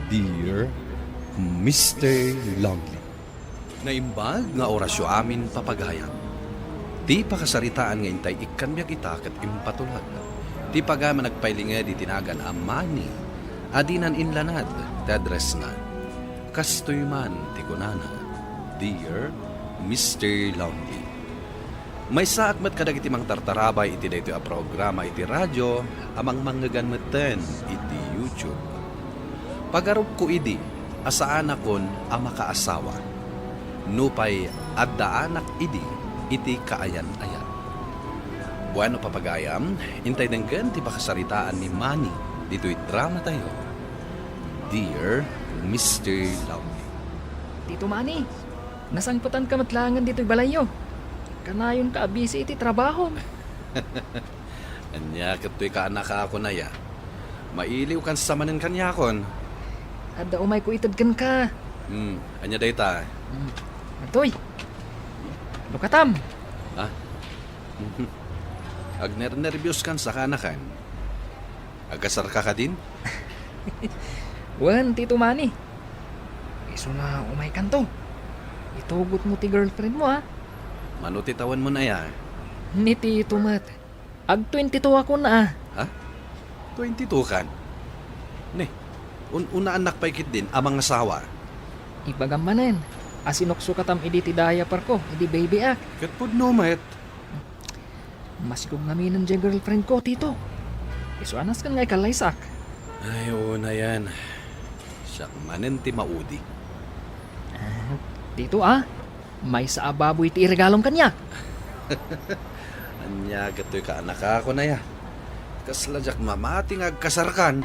Dear Mr. Longley, naimbag nga orasyo amin papagayam. Ti pakasaritaan nga intay ikanbyag ita kat impatulag. Ti pagama nagpailinga di tinagan amani, adinan inlanad, tadres na. Kastoy man ti kunana, Dear Mr. Longley. May saakmat kadag iti mang tartarabay iti dayto a programa iti radyo, amang manggaganmeten iti YouTube. Pagarup ko idi, asaan akon ang makaasawa. Nupay adda anak idi, iti kaayan-ayan. Bueno papagayam, intay denggan ti pakasaritaan ni Manny, dito'y drama tayo. Dear Mr. Longley. Tito Manny, nasangputan ka matlangan dito'y balayo. Kanayon ka abisi iti trabaho. Anya kato'y kaanak ako na ya. Mailiw kan sa manin kanyakon. Adda umay ko itadkan ka. Anya dayta. Atoy, lukatam. Ha? Agner-nervyos kan sa kanakan. Agkasar ka din? Wan, Tito Manny. Iso na umay kanto. Itugot mo ti girlfriend mo ha. Manutitawan mo na ya. Ni Tito Mat. Ag 22 ako na Ha? 22 kan? Ne, una anak pa ikit din, amang asawa. Ibagamanan. Asinokso katam idi ti daya parko, idi baby ak. Katpod no, met. Masigog namin ng girlfriend ko, Tito. Iso anas kan ngay kalaysak. Ay, oo na yan. Siyak manin ti maudi. Tito may sa ababoy ti iregalong kanya. Anya gato'y kaanak ako na ya. Kasladyak mamating agkasarkan.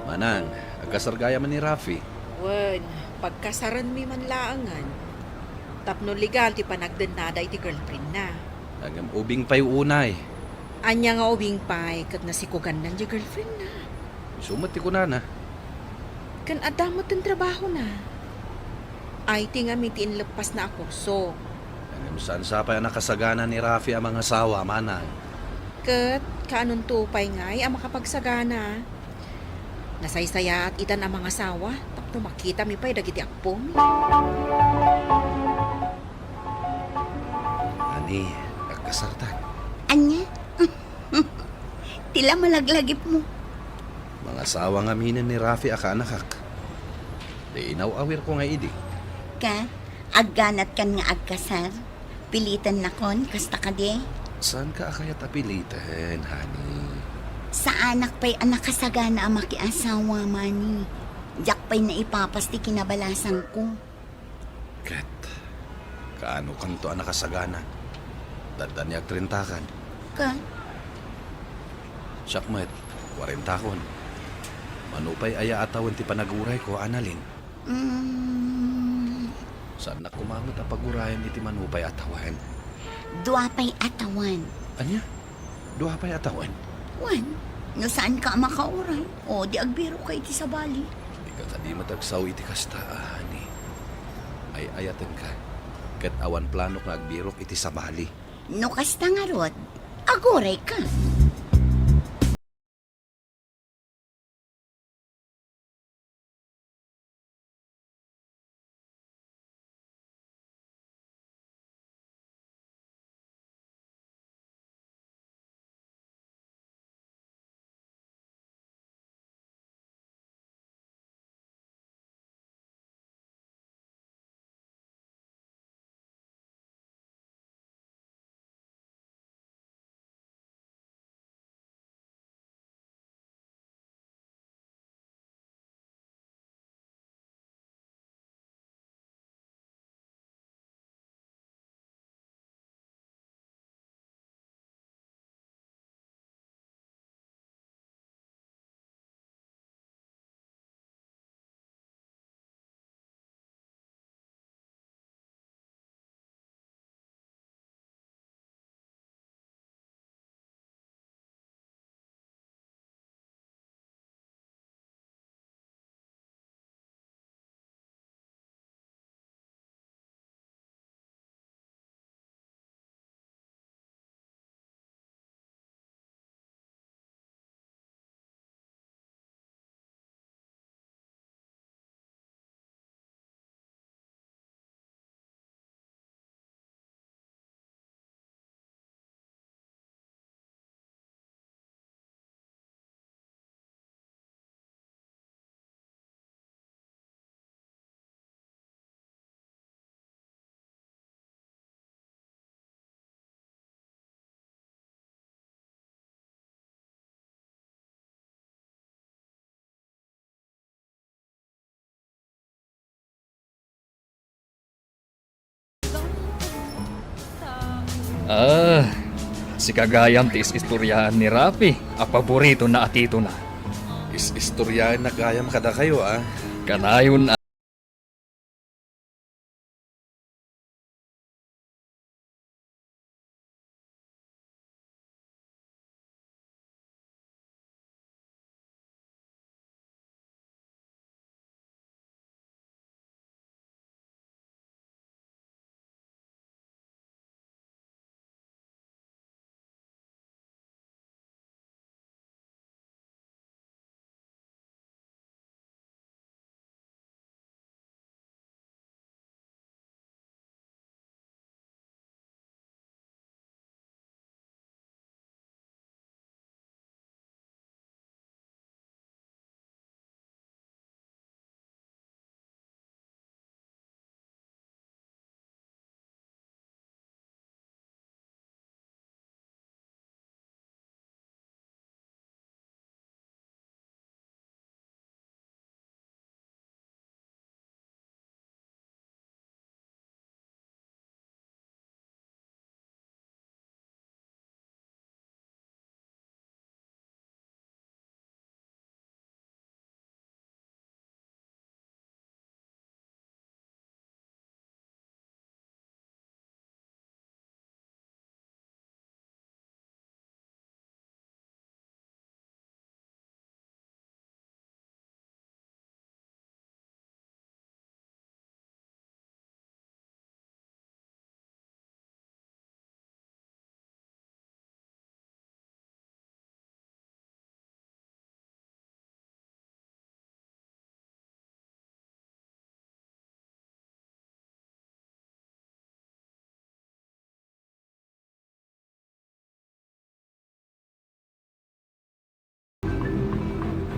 Manang, agkasargaya man ni Rafi. Wen, pagkasaran mi man laangan. Tapno legal ti panagdenada iti girlfriend na. Agam ubing pa'y unay. Anya nga ubing pay kat nasikugan nan di girlfriend na. Sumati ko na na. Kan adamot ang trabaho na. Ay ti nga mitiin lepas na ako so. Agam saan sa pa'y nakasagana ni Rafi ang mga asawa, manang. Kat kaanon tupay ngay ang makapagsagana. Nasaysaya at itan ang mga asawa. Tapno makita mi pa'y dagiti akpo mi. Ani, agkasartan. Anya? Tila malaglagip mo. Mga asawa nga minin ni Rafi akanakak. Di inaw-awir ko nga idi. Ka, agganat kan nga agkasar. Pilitan na kon, kasta ka de. Saan ka akayat apilitan, honey? Sa anak pa'y anak kasagana ang makiasawa, Manny. Diyak pa'y naipapas ti kinabalasan ko. Kat, kaano kanto anak kasagana? Dadan niya 30 kan. Ka, Syakmet, 40 kon. Manupay aya atawan ti panaguray ko, analin. Saan na kumangot ang pagurayan iti manupay atawan? dua pa'y atawan. Anya? Duha pa'y atawan? Wan, no saan ka makauray? O, di agbiro kay ti sa bali. Di ka kadi matagsaw iti kasta, honey. Ay ayatan ka. Kat awan plano nga agbirok iti sabali. No kasta nga rod, aguray ka. Si kagayam ti istoryahan ni Rafi. A paborito na atito na. Istoryahan na gayam kada kayo, ah. Kanayon na.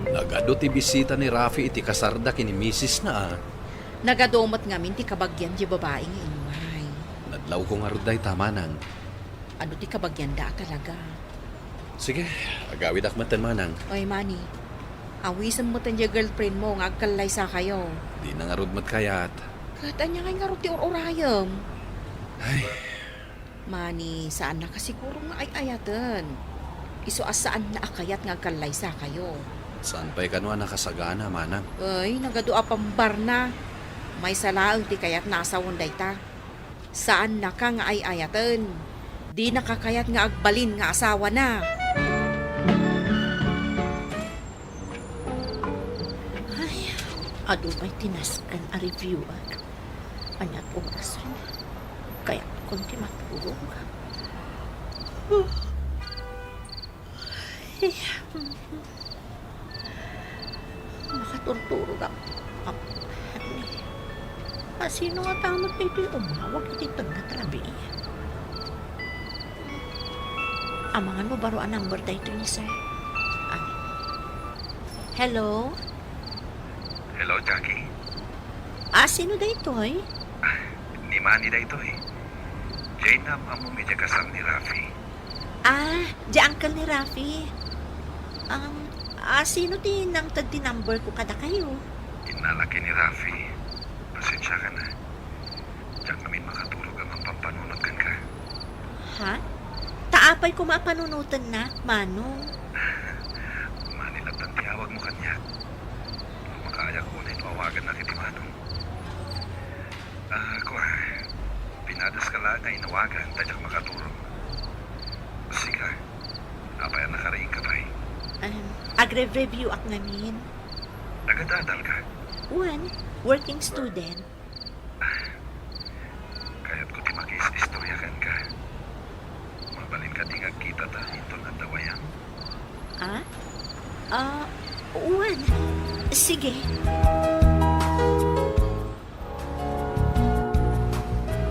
Nagado ti bisita ni Rafi iti kasarda kini misis na, ah. Nagadomot ngamin ti kabagyan di babae nga inuay. Nadlaw ko nga ruday tamanang. Ano ti kabagyan da talaga? Sige, agawid akmatan manang. Oy, Manny. Awisan mo tan girlfriend mo nga agkalay sa kayo. Di na nga rudmat kayat. Kata niya nga nga ti urayam. Ay, Manny, saan na kasiguro nga ay ayatan? Iso asaan na akayat nga agkalay sa kayo? saan pa'y kanwa nakasagana, manang? Ay, nagadua pambar na. May salaang ti kayat nasa wunday ta. Saan na ka nga ay ayatan? Di nakakayat nga agbalin nga asawa na. Ay, ado may tinaskan a review at anyat oras rin. Kaya kung di matulog. Ay, makaturturo ka. Sino nga tamad na ito'y umawag iti na trabi? Amangan mo baro ang number da ito ni sir. Hello? Hello, Jackie. Sino da ito'y? Ni Manny da ito eh. Jane na mo medya kasam ni Rafi. Di uncle ni Rafi. Sino din ang tagti number ko kada kayo? Inalaki ni Rafi. Pasensya ka na. Diyak namin makatulog ang pampanunod kan ka. Ha? Taapay ko mapanunutan na, Manong. Manilat ang tiyawag mo kanya. Kung makaya ko na ipawagan na kiti Manong. Pinadas ka lang nga inawagan, tadyak makatulog. Sige, apay ang nakaraing ka ba'y? Agre-review ak namin. Nagadadal ka. One, working student. Kaya't ko ti makis-istoryakan ka. Mabalin ka tingag kita ta ito ng dawayang. One. Sige.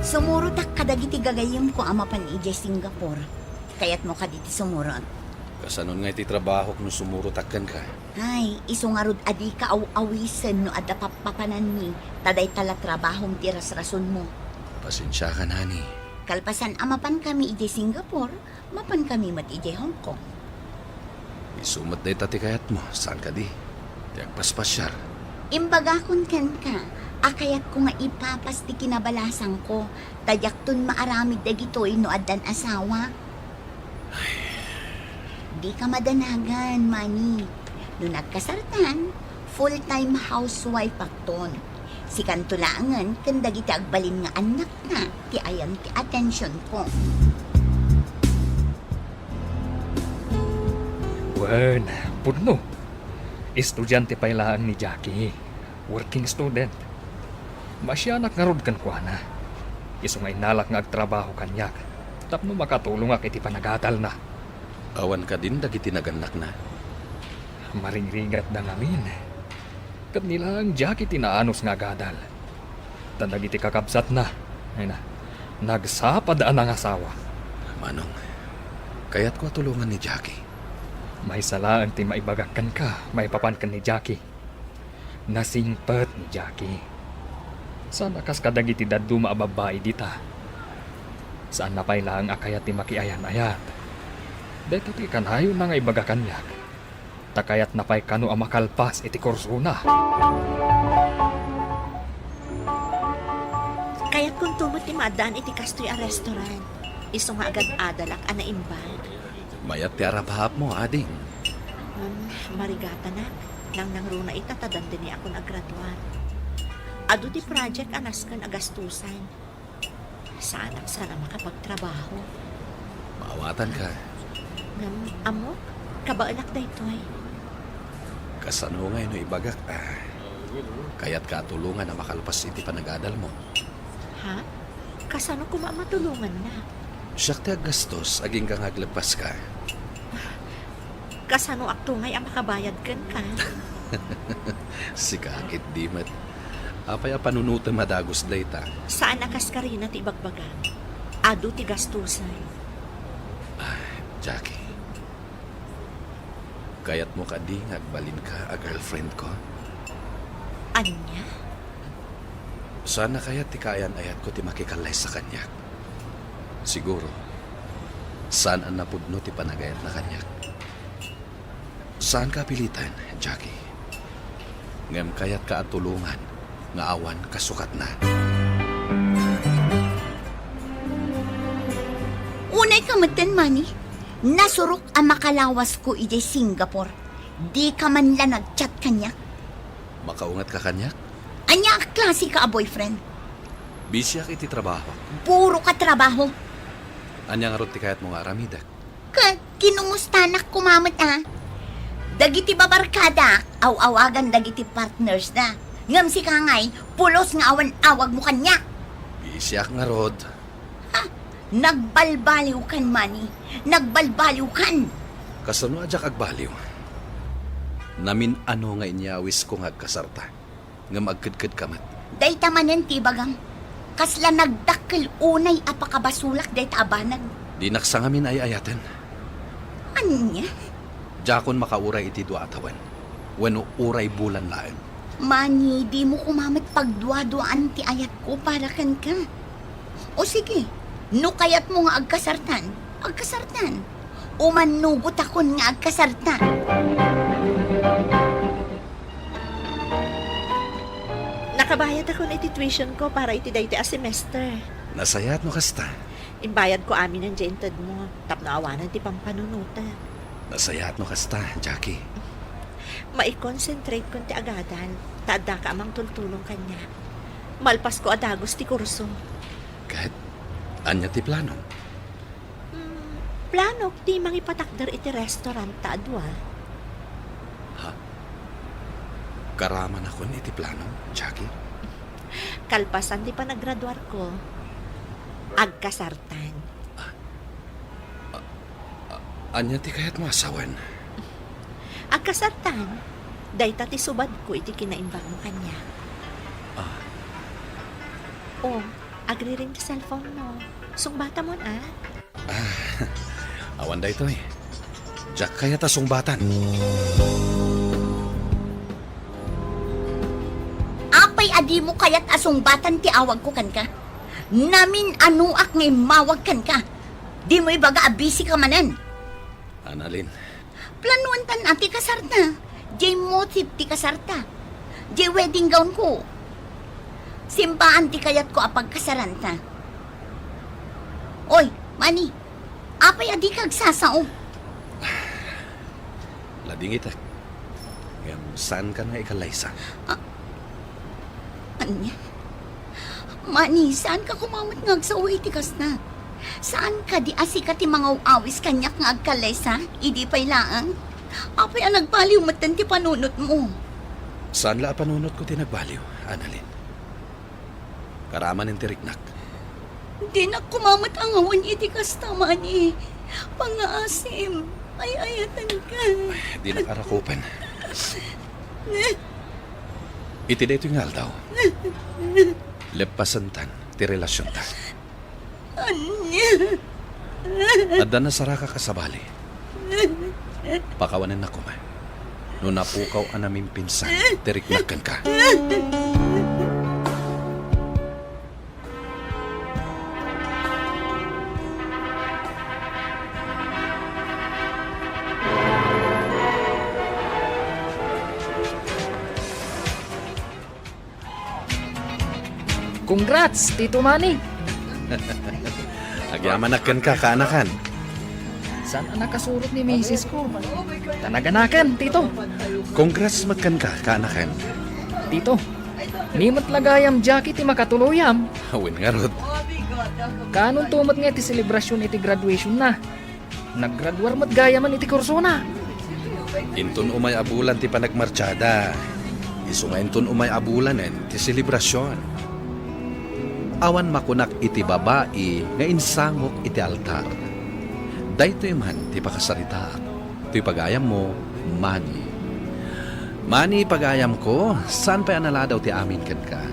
Sumuro tak kadagiti gagayem ko ama pan ije Singapore. Kayat mo kaditi sumurot. Kasanon nga iti trabaho kung sumuro takkan ka. Ay, iso nga rod adi ka awisen no adda papapanan mi. Taday tala trabahong tiras rason mo. Pasensya ka, nani. Kalpasan amapan kami ije Singapore, mapan kami mat ije Hong Kong. Isumat day tati kayat mo. Saan ka di? Tiyak paspasyar. Imbagakon kan ka, Akayat ko nga ipapas ti kinabalasan ko. Tayak ton maaramid dagitoy no addan asawa. Di ka madanagan, Manny. No nagkasartan, full-time housewife akton. Si kantulangan, kanda giti agbalin nga anak na, ti ayam ti atensyon ko. Wen, pudno. Estudyante pa ilaan ni Jackie. Working student. Masyanak nga rod kan kuana. Iso nga inalak nga agtrabaho kanyak. Tapno makatulong ak iti panagatal na. Awan ka din dagiti naganak na. Maringringat da ngamin. Kat nila ang Jackie tinaanos nga gadal. Tandag iti kakabsat na. Ay na, nagsapad ang asawa. Manong, kaya't ko tulungan ni Jackie. May salaan ti maibagakan ka, may papankan ni Jackie. Nasingpet ni Jackie. Sana kas kadag iti daddu maababae dita. Saan na pa'y lang akayat ti makiayan-ayat. Dito ti kanayo na nga ibagakan niya. Takayat na pa'y kano ang makalpas iti kursuna. Kaya't kung tumot ti maadaan iti kastoy a restaurant, iso nga agad adalak ana imbag. Mayat ti arabhap mo, ading. Marigata na, nang nangruna itatadan din ni ako naggraduar. Ado ti project anaskan agastusan. Sana makapagtrabaho. Maawatan ka. Ngam, amok, kabaalak da ito'y. Kasano ngayon no ibagak. Kaya't katulungan na makalpas iti panagadal mo. Ha? Kasano ko matulungan na? Siyak ti agastos, aging kang aglepas ka. Kasano aktungay ang makabayad kan ka? Si kakit di mat. Apay a panunutan madagos dayta. Saan akas ka rin at ibagbaga? Ado ti gastusan. Jackie. Kaya't mo ka di ngagbalin ka a girlfriend ko. Anya? Sana kaya't ti kayan-ayat ko ti makikalay sa kanya. Siguro, saan ang napudno ti panagayat na kanya? Saan ka pilitan, Jackie? Ngam kaya't ka at tulungan, nga awan kasukat na. Unay kamatan, Manny. Nasurok ang makalawas ko iti Singapore. Di ka man lang nag-chat kanya. Makaungat ka kanya? Anya ang klase ka a boyfriend. Bisyak iti trabaho. Puro ka trabaho. Anya nga rot ti kayat mo nga aramidak. Kinumusta na kumamot Dagiti babarkada, aw-awagan dagiti partners na. Ngam si kangay, pulos nga awan-awag mo kanya. Bisyak nga rod. Nagbalbaliw kan, Manny. Nagbalbaliw kan. Kasano adyak agbaliw. Namin ano nga inyawis ko nga agkasarta. Nga magkadkad kamat. Dayta manen ti bagang. Kasla nagdakkel unay apakabasulak dayta abanag. Di naksangamin ay ayatan. Anya? Jakon makauray iti dua atawan. Wano uray bulan laan. Manny, di mo kumamat pagdua-duaan ti ayat ko para kan ka. O sige, no kayat mo nga agkasartan, agkasartan. O manugot akon nga agkasartan. Nakabayad ako na iti tuition ko para iti dayti a semester. Nasayat mo kasta. Imbayad ko amin ang jentad mo. Tapno awanan ti pampanunutan. Nasayat mo kasta, Jackie. Mai-concentrate ko ti agadan. Taadda ka amang tultulong kanya. Malpas ko adagos ti kurso. Kahit anya ti plano. Plano ti mangipatakder iti restaurant taadwa. Karaman ako iti plano, Jackie. Kalpasan di pa naggraduar ko. Agkasartan. Anya ti kayat mo asawan. Agkasartan. Dayta ti subad ko iti kinaimbang mo kanya. Oh, agri-ring ti cellphone mo. Sungbata mo na. Awan da ito eh. Jack kaya ta sungbatan. Apay adi mo kayat asong batan ti awag ko kan ka. Namin anuak ngay mawag kan ka. Di mo ibaga abisi ka manan. Analin, Planuan tan ati kasarta. Jay motif ti kasarta. Jay wedding gown ko. Simbaan ti kayat ko apag kasaranta. Oy, Manny, apay adi kag sasao. Labing itak. Ngam saan ka na ikalaysa? Anya? Manny, saan ka kumamat nga sa tikas na? Saan ka di asika ti mga awis kanyak nga agkalaysa? Idi pa'y laang? Apay ang nagbaliw matan ti panunot mo. Saan la panunot ko tinagbaliw, Annalyn? Karaman ng tiriknak. Di na kumamat ang awan itikas na, Manny. Pangaasim, ay ayatan ka. Di na karakupan. Iti dito yung aldaw. Lepasantan, ti relasyon ta. Anya? Adda na saraka kasabali. Pakawanan na ko man. No napukaw ang naming pinsan, tiriknakan ka. Congrats, Tito Manny! Agyamanakan ka, kaanakan. Saan ang nakasurot ni Mrs. ko? Tanaganakan, Tito! Congrats magkan ka, kaanakan. Tito, nimot lagayam Jackie ti makatuluyam. Hawin nga rod. Kanon tumat nga ti selebrasyon iti graduation na. Naggraduar mat gayaman iti kurso na. Intun umay abulan ti panagmartsada. Isungaintun umay abulanen ti selebrasyon. Awan makunak iti babae nga insangok iti altar. Daytoy man ti pakasarita. Ti pagayam mo, Manny. Manny, pagayam ko, saan pa analadaw ti amin ken ka?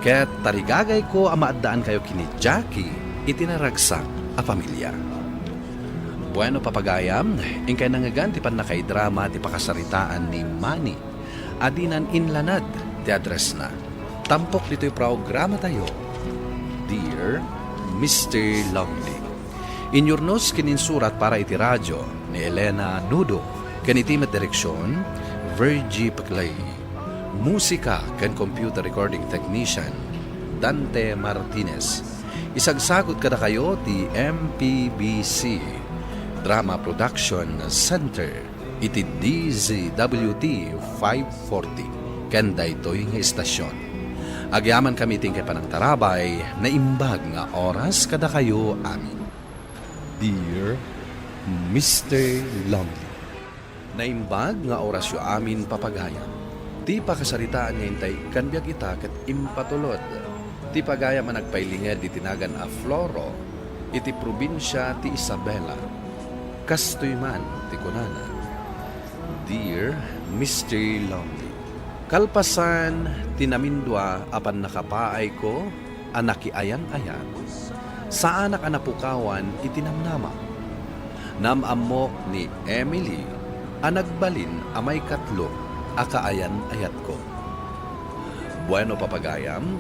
Ket tarigagay ko amaadaan kayo kini Jackie itinaragsak a pamilya. Bueno papagayam, ingkay nangagan ti panakaidrama ti pakasaritaan ni Manny. Adinan inlanad ti address na. Tampok dito'y programa tayo. Dear Mr. Longley, inyornos kininsurat para iti radyo ni Elena Nudo, kanitimat direksyon, Virgie Paclay. Musika kan computer recording technician, Dante Martinez. Isagsagot kada kayo ti MPBC Drama Production Center, iti DZWT 540, kanda ito'y nga istasyon. Agyaman kami tingkay panang tarabay na imbag nga oras kada kayo amin. Dear Mr. Longley, naimbag nga oras yo amin papagayam. Ti pakasaritaan nga intay kanbyag ita ket impatulod. Ti pagayam ang nagpailinged di tinagan a Floro, iti probinsya ti Isabela. Kastoy man ti kunana. Dear Mr. Longley, kalpasan tinamindwa apan nakapaay ko anakiayan-ayan. Sa anak anapukawan itinamnama. Namamok ni Emily anagbalin amay katlo akaayan-ayat ko. Bueno papagayam,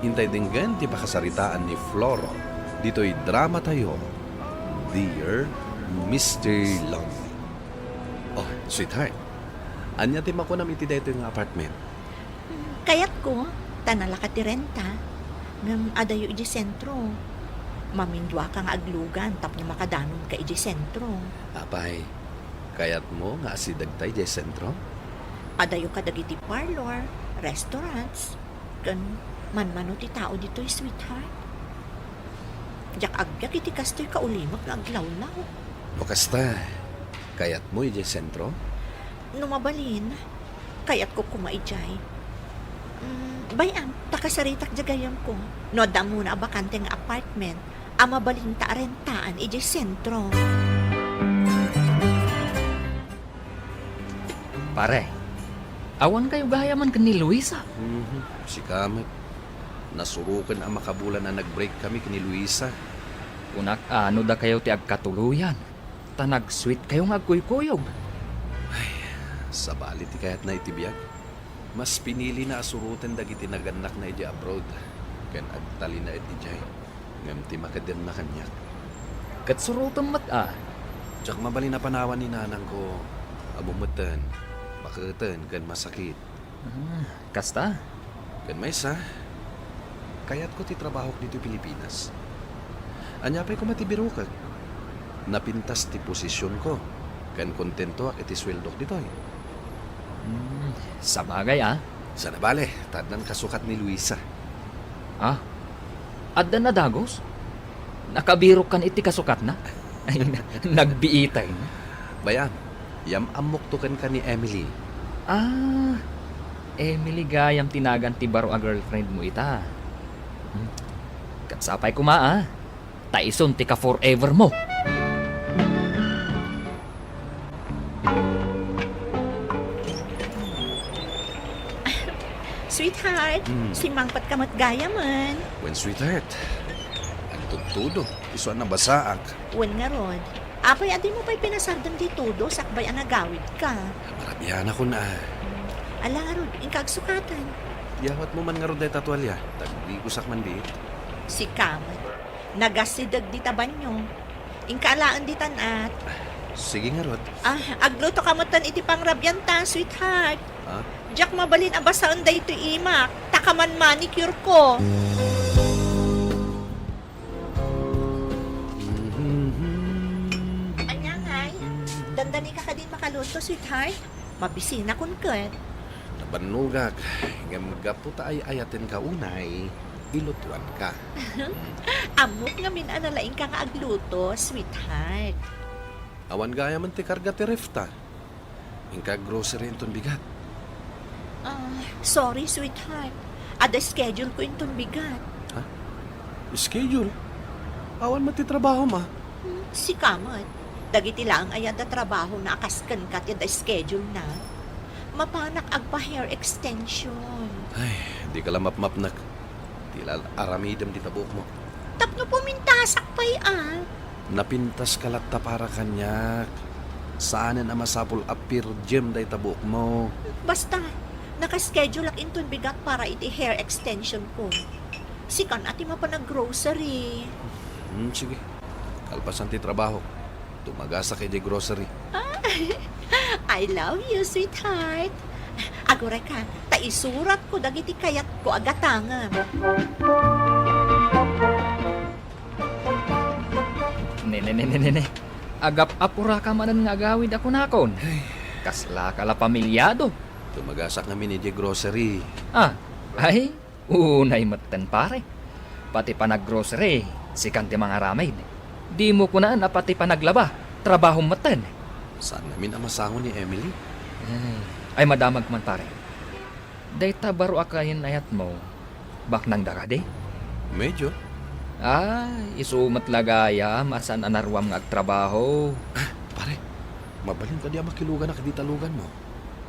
intay dinggan ti pakasaritaan ni Floro. Dito'y drama tayo. Dear Mr. Longley. Oh, sweetheart. Anya ti makunam iti dayto yung apartment. Kayat ko, tanala ka ti renta. Ngam adayo iji sentro. Mamindwa ka nga aglugan, tapno makadanon ka iji sentro. Apay, kayat mo nga asidagtay di sentro? Adayo ka dagiti parlor, restaurants. Kan manmano ti tao dito'y sweetheart. Jak agyak iti kastoy kaulimag nga aglawlaw. O kasta, kayat mo iti sentro? Numabalin, kayat ko kumaijay. Bayan, takasaritak jagayam ko. No damo na bakante nga apartment, amabalin ta rentaan iji sentro. Pare, awan kayo gayaman kan ni Luisa. Si Kamet. Nasurukan ang makabulan na nag-break kami kini Luisa. Unak ano da kayo ti agkatuluyan. Tanag-sweet kayo nga agkuykuyog. Sa balit ti kayat na itibiyag. Mas pinili na asurutan dagiti naganak na iti abroad. Ken agtali na iti jay. Ngam ti makadem na kanyak. Katsurutan mat Tsak mabali na panawan ni nanang ko. Abumutan. Bakatan kan masakit. Kasta? Kan may sa. kayat ko ti trabaho dito Pilipinas. Anya pa'y kumatibiro ka. Napintas ti posisyon ko. Kan kontento ak iti sweldo dito eh. Sa bagay Sana bale, tadnan kasukat ni Luisa. Adda na dagos? Nakabiro kan iti kasukat na? Ay, nagbiitay na. Bayan, yam amok to kan ni Emily. Emily gayam tinagan ti baro a girlfriend mo ita. Katsapay kuma taison ti ka forever mo. Sweetheart, si Mangpat kamat gaya man. When sweetheart, ang tutudo, isuan na basaak. Wen nga rod. Apay adi mo pa'y pinasardan di todo, sakbay ang nagawid ka. Marabihan ako na. Ala rod, ingkag sukatan. Yawat mo man nga ron day tatwalya, tagdi ko sakman di. Si Kamat, nagasidag di tabanyo. Ingkaalaan di tanat. Sige nga rod. Agluto kamutan iti pangrabyanta, sweetheart. Ha? Jack mabalin abasaon da ito imak. Takaman manicure ko. Anya ngay, dandani ka din makaluto, sweetheart. Mabisina kun ket. Nabanugak, gamgapo ta ay ayatin ka unay, ilutuan ka. Amok nga minanalaing ka nga agluto, sweetheart. Awan gaya man ti karga ti refta. Ingka grocery inton bigat. Sorry, sweetheart. Ada schedule ko inton bigat. Schedule? Awan man ti trabaho ma. Si Kamat, dagiti lang ayad na trabaho na akaskan kat yada schedule na. Mapanak agpa hair extension. Ay, di ka lang mapmapnak. Tilal aramidem di tabuk mo. Tapno pumintasak pa'y Napintas kalat ta para kanyak. Saanan ang masapul apir gym day tabuk mo. Basta, nakaschedule ak inton bigat para iti hair extension ko. Sikan ati mapanag-grocery. Sige. Kalpasan ti trabaho. Tumagasa kay di grocery. I love you, sweetheart. Agora ka, taisurat ko dagiti kayat ko agatangan. Nene. Agap apura ka manan nga agawid ako nakon. Kasla ka la pamilyado. Tumagasak namin ni di grocery. Ay, unay matan pare. Pati pa nag-grocery, sikan ti mga ramay. Di mo ko na pati pa naglaba, trabaho matan. Saan namin ang masangon ni Emily? Ay madamag man pare. Dayta baro akayin ayat mo, bak nang dakade? Medyo. Isumat lagaya, masan anarwam nga agtrabaho. Pare, mabalin ka di makilugan na kaditalugan mo.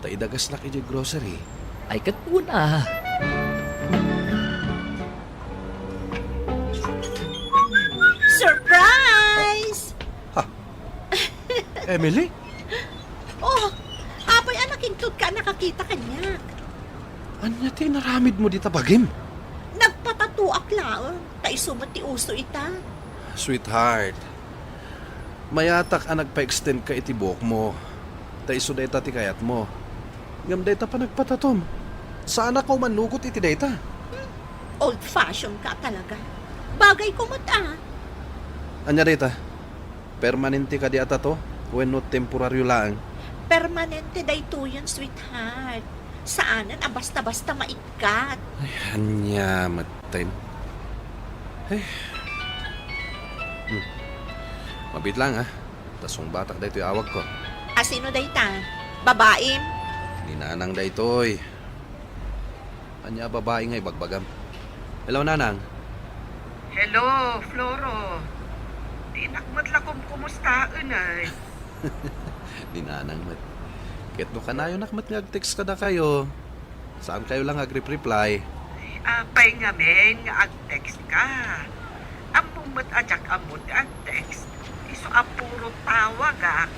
Taidagas na kay di grocery. Ay katpuna. Surprise! Emily? Oh, apay anaking tut ka nakakita kanya. Anya ti naramid mo di tabagim? Nagpatatuak laon, taisumat ti uso ita. Sweetheart, mayatak ang nagpa-extend ka itibok mo. Taiso dayta ti kayat mo. Ngam dayta pa nagpatatom. Saan ako manugot iti dayta? Old-fashioned ka talaga. Bagay ko mata. Anya dayta? Permanente ka di ata to? When not temporaryo lang? Permanente dayto yan, sweetheart. Saanan basta-basta maikat. Anya, matay. Ay. Mabit lang Tasong batak dayto'y awag ko. Asino dayta? Babaim? Ninanang daytoy. Anya babae ngay bagbagam. Hello, Nanang. Hello, Floro. Di nakmadlakom kumustaan ay. Ninanang mat. Ket no kanayo nakmat nga text ka na kayo. Saan kayo lang agrip-reply? Apay nga men nga ag-text ka. Among mat ajak amod ag-text. Iso apuro tawag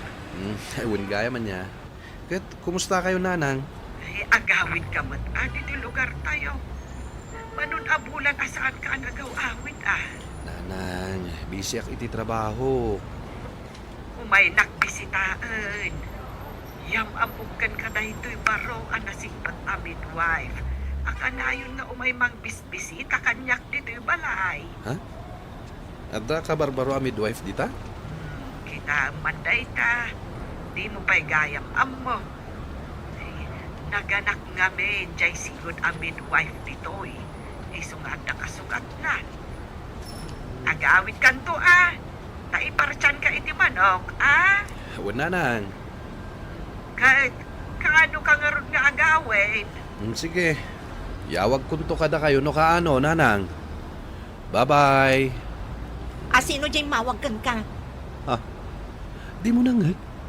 Ewan gaya man niya. Ket, kumusta kayo, Nanang? Ay, agawid ka mat dito lugar tayo. Manun abulan asaan ka nagaw-awid Nanang, busy ak iti trabaho. Umay nakbisitaan. Yam amukan ka na ito'y baro ang nasingpat a midwife. Akanayon nga umay mang bisbisita kanyak dito'y balay. Adda ka barbaro a midwife dita? Kita manday ta. Di mo pa'y gayam ammo. Naganak nga men, jay sigod ang midwife dito'y. Sungat na kasugat na. Agawit kanto Taiparchan ka iti manok, Wala nang. Kaano ka nga ron nga agawin? Sige. Yawag kunto kada kayo no kaano, nanang. Bye-bye. Sino dyan mawagkan ka? Di mo nang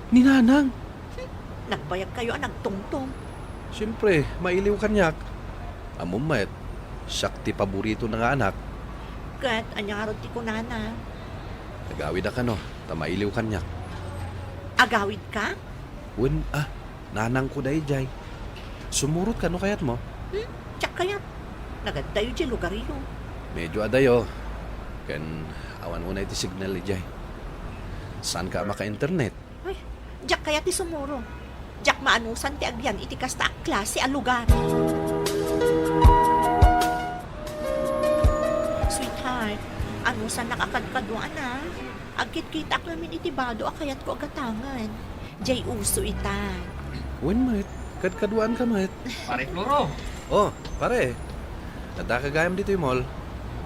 ni nanang. Nagbayag kayo nagtungtong. Siyempre, mailiw kanyak. Amumet, sakti paborito na nga anak. Kat, anyarot ti kunana. Nagawid na ka no, tamailiw kanyak. Agawid ka? Nanang ko dahi jay. Sumurot ka no kayat mo. Tsak kaya. Nagadayo dyan lugar iyo. Medyo adayo. Kan awan una iti signal ni jay. Saan ka maka-internet? Ay, jak kaya ti sumuro. Jak maanusan ti agyan iti kasta a klase a lugar. Sweetheart, anusan nakakadkaduan Agkit-kita ak namin iti bado akayat ko agatangan. Jay uso ita. Wen mat, kadkaduan ka mat. Pare Floro, Oh, pare. Adda ka gayam dito yung mall.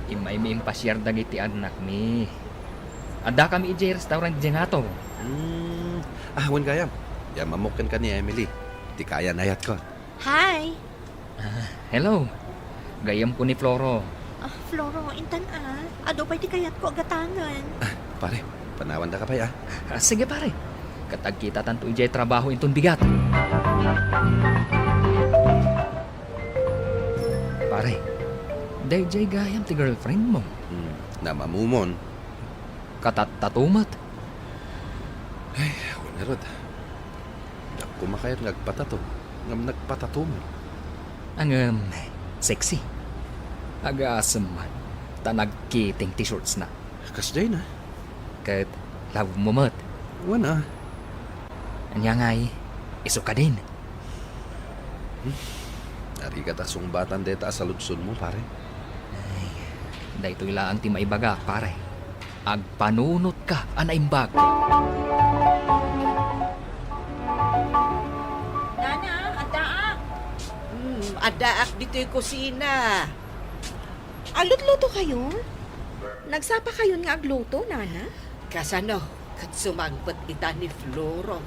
imay mi impasyar dagiti anak mi. Adda kami ijay restaurant di nga to. Wen gayam. Yamamukan ka ni Emily. Di kaya nayat ko. Hi! Hello. Gayam ko ni Floro. Floro, intan Ado pa iti kayat ko agatangan. Pare, panawan da ka pa ya. Sige pare. Katag kita tanto ijay trabaho inton bigat. Pare, dayjay gayam ti girlfriend mo. Namamumon. Katat-tatumat. Wen rod. Dak kumakayat ngagpatato. Ngam nagpatato mo. Ang sexy. Aga-asam man. Tanagkiting t-shirts na. Kasjay na. Kat love mo mat. Wana. Anya ngay, iso ka din. Ari ka tasong batan deta sa lutsod mo, pare. Daytoy laang ti maibaga, pare. Agpanunot ka, anaimbag. Nana, adaak. Adaak dito'y kusina. Alutluto kayo? Nagsapa kayo nga agluto, Nana? Kasano, kat sumangpot ita ni Floro.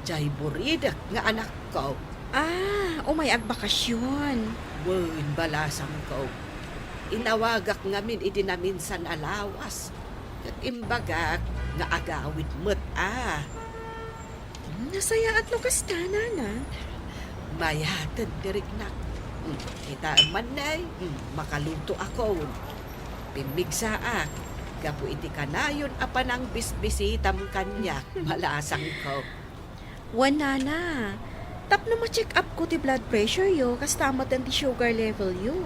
Jay buridak nga anak ko. Umay agbakasyon. Wen balasang ko. Inawagak ngamin iti namin san alawas. Kat imbagak nga agawid mo't Nasaya at lukas ta, Nana. Mayatan dirik na. Kita man nay, makaluto ako. Pimigsaak. Gapu iti kanayon apanang bisbisitam kanya. Malasang ko. Wan, Nana. Tapno ma-check up ko ti blood pressure yo, kas tamat ang ti sugar level yo.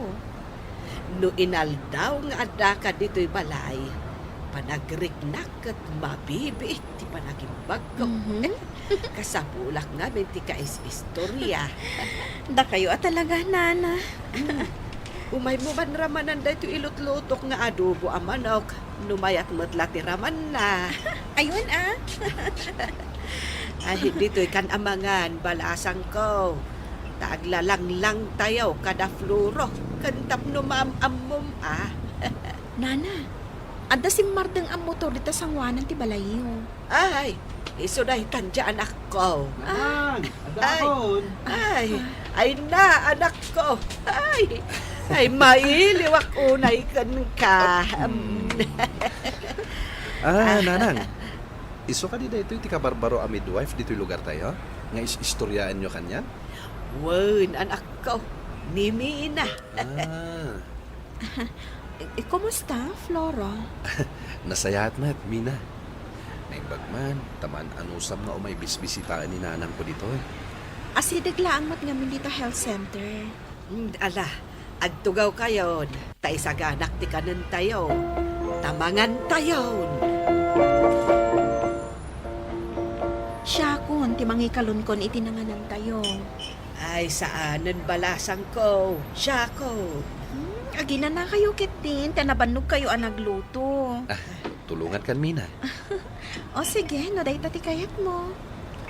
No inaldaw nga adda ka dito'y balay. Panagriknak at mabibi ti panagimbag ko. Kasapulak namin ti kais-istorya. Da kayo at talaga, Nana. Umay mo man ramanan da ito ilutlutok nga adobo a manok. Numayat mo't lati raman na. Ayun, Ay, dito'y kan amangan, balasang ko. Taaglalang lang tayo, kada Floro. Kantap no maam-amom, Nana, adda si Mardang ang motor dito sa ngwanan ti balayo. Ay, iso na itandya anak ko. Ay na, anak ko. Ay, mailiwak unay kan ka. Nanang. Iso ka di dito iti kabarbaro a midwife dito lugar tayo? Nga istoryaan nyo kanyan? Wen, anak ko. Nimi na. Kumusta, Flora? Nasayat na at Mina. Naimbagman, taman anusam nga umay bisbisitaan ni nanang ko dito eh. Asidig laang mat ngamin dito health center. Ala, agtugaw kayon. Tay saganak ti kanan tayo. Tamangan tayon. Siya kun, ti mangikalon kon itinanganan tayo. Ay, saanan balasang ko. Siya ko. Agina na kayo, Kitin. Tanabanog kayo ang nagluto. Tulungan kan, Mina. O sige, no day tati kayat mo.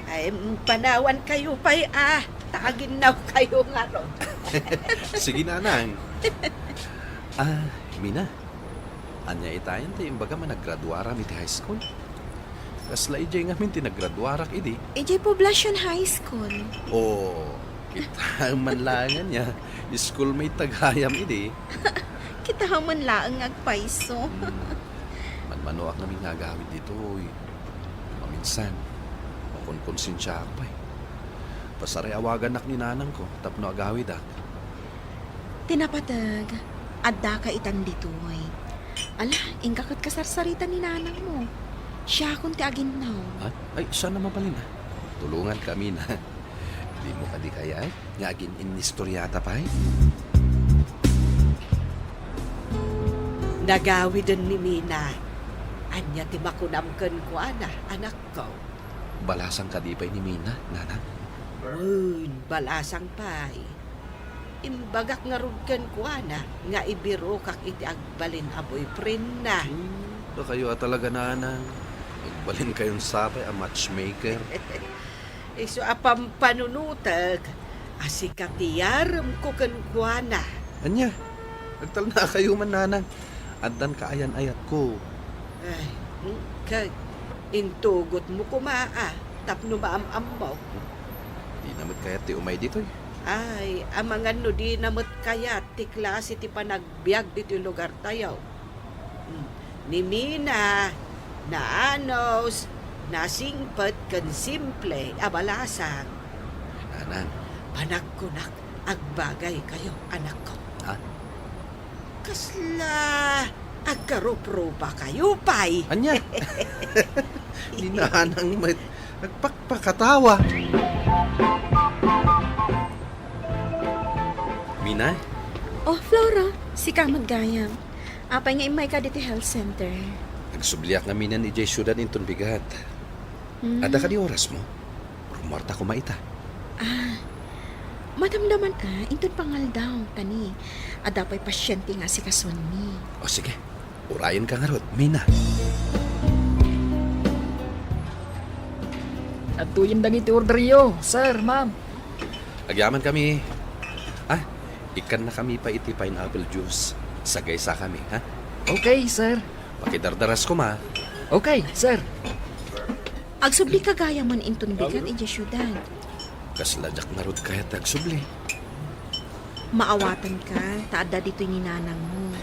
Ay, panawan kayo pa'y Tagin na kayo nga ron. Sige, nanang. Mina. Anya itayan ti imbaga man naggraduara mi ti high school. Kasla ijay nga min ti naggraduarak idi. EJ Poblacion High School. Oh, kita ang manlangan niya. Schoolmate taghayam idi. Kita man laang agpaiso. Manmanuak namin nagawid dito. Maminsan, makonkonsensya ako pa eh. Pasari awagan nak ni nanang ko, tapno agawid at. Tinapatag, adda ka itan ditoy. Ala, ingkakot kasarsarita ni nanang mo. Siya kung ti aginaw. Ay, siya naman pala na. Tulungan kami na. Di mo ka di kaya eh. Nga agin inistoryata pa eh. Nagawidan ni Mina. Anya ti makunamken ko anak ko. Balasang kadipay ni Mina, nanang. Balasang pay. Imbagak nga rugken ko nga ibiro kak iti agbalin a boyfriend na. So kayo talaga nanang. Magbalin kayong sapay a matchmaker. Iso apam panunutag. Asikatiyaram ko ken kuana. Anya, nagtal na kayo man nanang. Andan kaayan-ayat ko. Ay, kag intugot mo kumaa. Tapno maam-am mo. Di naman kaya ti umay dito eh. Ay, amangan no di namot kaya ti klase ti panagbiag dito yung lugar tayo. Ni Mina, na anos, na singpet kan simple, abalasang. Nanang, Panagkunak, agbagay kayo, anak ko. Ha? Kasla, agkaruproba kayo, pay. anya. Di nanang nagpakpakatawa. Mina, Oh, Flora, si ka maggayam. Apay nga imay ka dito health center. nagsubliak na Mina ni Jay Syudan inton bigat. Ada ka di oras mo? Rumarta ko maita. Madamdaman ka, inton pangal daw, tani. Ada pa'y pasyente nga si Kasonmi. O sige, urayan ka nga rod, Mina. At tuyin dagiti order yo, sir, ma'am. Agyaman kami. Ikan na kami pa iti pineapple juice. Sagay sa kami, ha? Okay, sir. Pakidardaras ko ma. Okay, sir. Agsubli ka gaya man inton bigat iti syudad. Kasladyak na rod kaya tagsubli. Maawatan ka, taada dito ni nanang mo.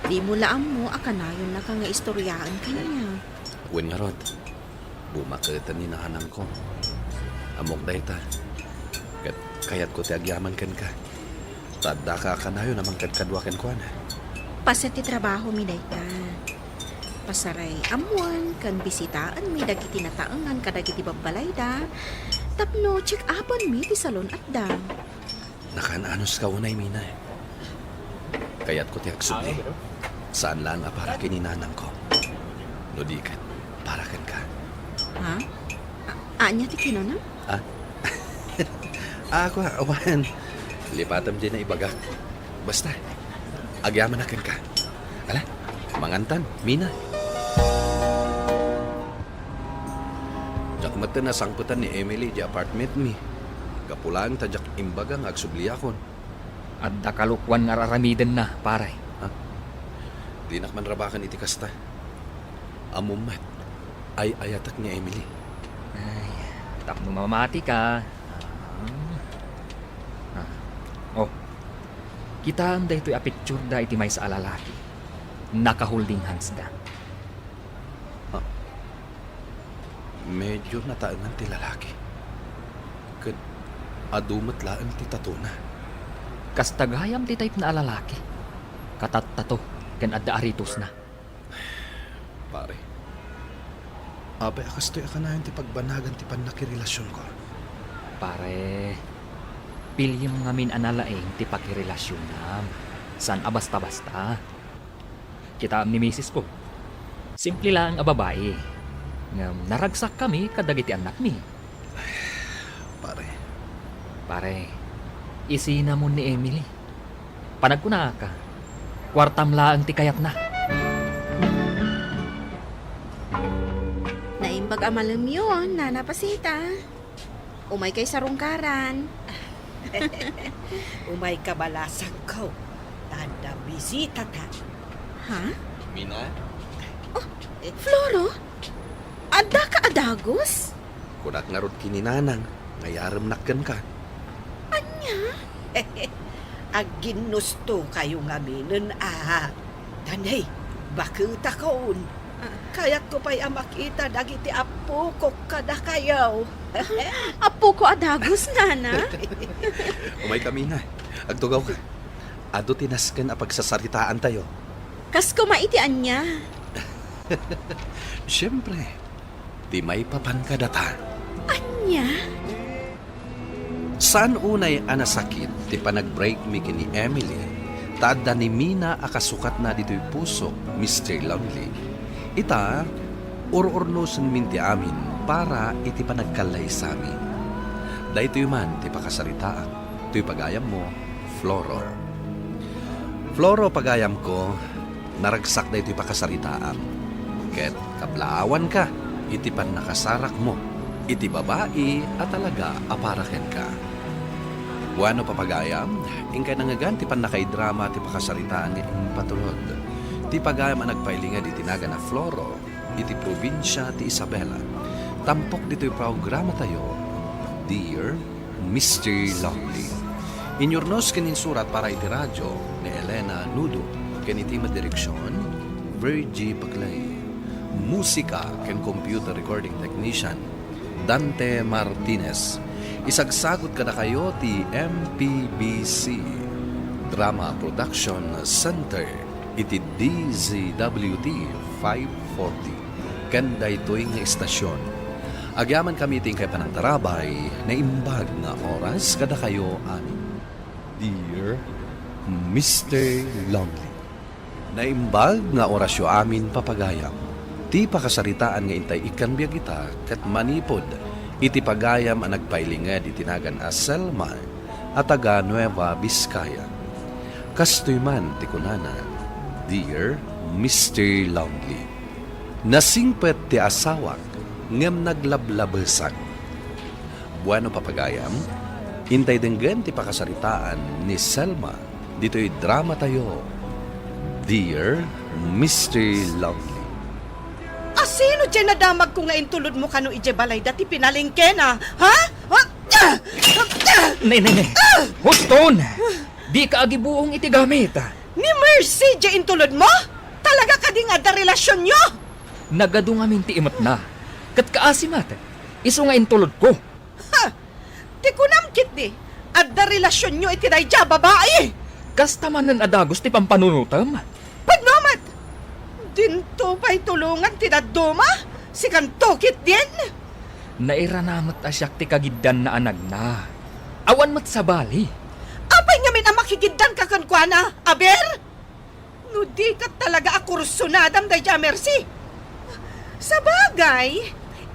Di mo laang mo, akanayon na ka nga istoryaan ka niya. Wen nga rod, bumakita ni nanang ko. Amok dahi ta. Kaya't ko ti agyaman kan ka. Tada ka kanayo namang kadkadwakan ko na. Paset ti trabaho mi day ka. Pasaray amuan, kan bisitaan mi dagiti nataangan kadagiti babbalay da. Tapno, check upon mi ti salon at da. Nakananos ka unay, Mina. Kaya't ko ti agsubli. Saan lang para kininanang ko. Nudikat, para kan ka. Ha? Anya ti kinona? Ako, awan. Lipatam din na ibaga. Basta, agyaman na kan ka. Ala, mangantan, Mina. Jak mata na sangputan ni Emily di apartment mi. Kapulang tajak imbaga nga agsubli akon. At dakalukwan nga raramiden na, pare. Di nakman rabakan iti kasta. Amumat, ay ayatak ni Emily. Ay, tapno mamati ka. Oh, kita anda ito'y apicture da iti may sa alalaki. Naka-holding hands da. Medyo nataangan ti lalaki. Kad adumat laan ti tatuna. Kastagayam ti type na alalaki. Katattato, kan adda aritos na. Pare, abay akastoy akanayon ti pagbanagan ti pannakirelasyon ko. Pare, pilyam ngamin analaeng ti pakirelasyon nam. San abasta-basta. Kita ni misis ko. Simple lang a babae. Ngam naragsak kami kadagiti anak mi. Pare, Pare, isina mo ni Emily. Panagkuna ka. Kwartam laang ti kayat na. Naimbag amalam yun, Nana Pasita. Umay kay sarungkaran. Umay kabalasang ko. Tanda bisita ta. Ha? Mina, Floro? Ada ka adagos? kunak nga rod kininanang, ngayaram nakkan ka. Ag ginusto kayo nga minin Danay, bakuta koon. Kaya't ko pa'y makita dagiti apo ko kada kayaw. Apo ko adagos, Nana. Umay kami na, agtugaw ka. Ado tinaskan a pagsasaritaan tayo. Kas kumaitian niya. Siyempre, di may papankadata. Anya? Saan unay anasakit ti panag-break mi kini Emily, taadda ni Mina akasukat na dito'y puso, Mr. Lonely. Ita, ururnosan min ti amin para iti panagkalay sa amin. Dahito man ti pakasaritaan, to'y pagayam mo, Floro. Floro pagayam ko, naragsak na ito'y pakasaritaan. Ket kablaawan ka, iti pan nakasarak mo, iti babae at talaga aparaken ka. Buano papagayam, ingkay nangagan ti pan nakaidrama ti pakasaritaan ni patulod. Ti pagayam ang nagpailinga di tinaga na Floro, iti probinsya ti Isabela. Tampok dito'y programa tayo, Dear Mr. Lonely. Inyornos kanin surat para iti radyo ni Elena Nudo, kaniti madireksyon, Virgie Paclay. Musika ken computer recording technician, Dante Martinez. Isagsagot kada kayo ti MPBC Drama Production Center iti DZWT 540 ken daytoy nga istasyon. Agyaman kami ting kay panangtarabay na imbag nga oras kada kayo amin. Dear Mr. Lonely, naimbag nga orasyo amin papagayam. Ti pakasaritaan nga intay ikanbiag ita kat manipod iti pagayam ang nagpailingad itinagan a Selma at taga Nueva Vizcaya. Kastoy man ti kunana, Dear Mr. Lonely, nasingpet ti asawak ngem naglablabesan. Buano papagayam, intay denggan ti pakasaritaan ni Selma dito'y drama tayo, Dear Mr. Lonely. Sino dyan nadamag ko nga intulod mo kano ije balay dati pinalingke na? Ha? Ne. Huston! Di ka agibuong iti gamit. Ni Mercy dyan intulod mo? Talaga ka di nga da relasyon nyo? Nagado nga minti imot na. Kat kaasimat. Iso nga intulod ko. Ha? Di ko namkit di. At da relasyon nyo iti dayja babae. Kastamanan adagos ti pampanunutam. Pagnomat! Dinto pa'y tulungan ti daduma? Si kantukit din? Nairanamat asyak ti kagiddan na anag na. Awan mat sa bali. Apay nga min ang makikiddan ka kankwana, Aber? No di ka talaga akursunadam dayja Mercy. Sa bagay,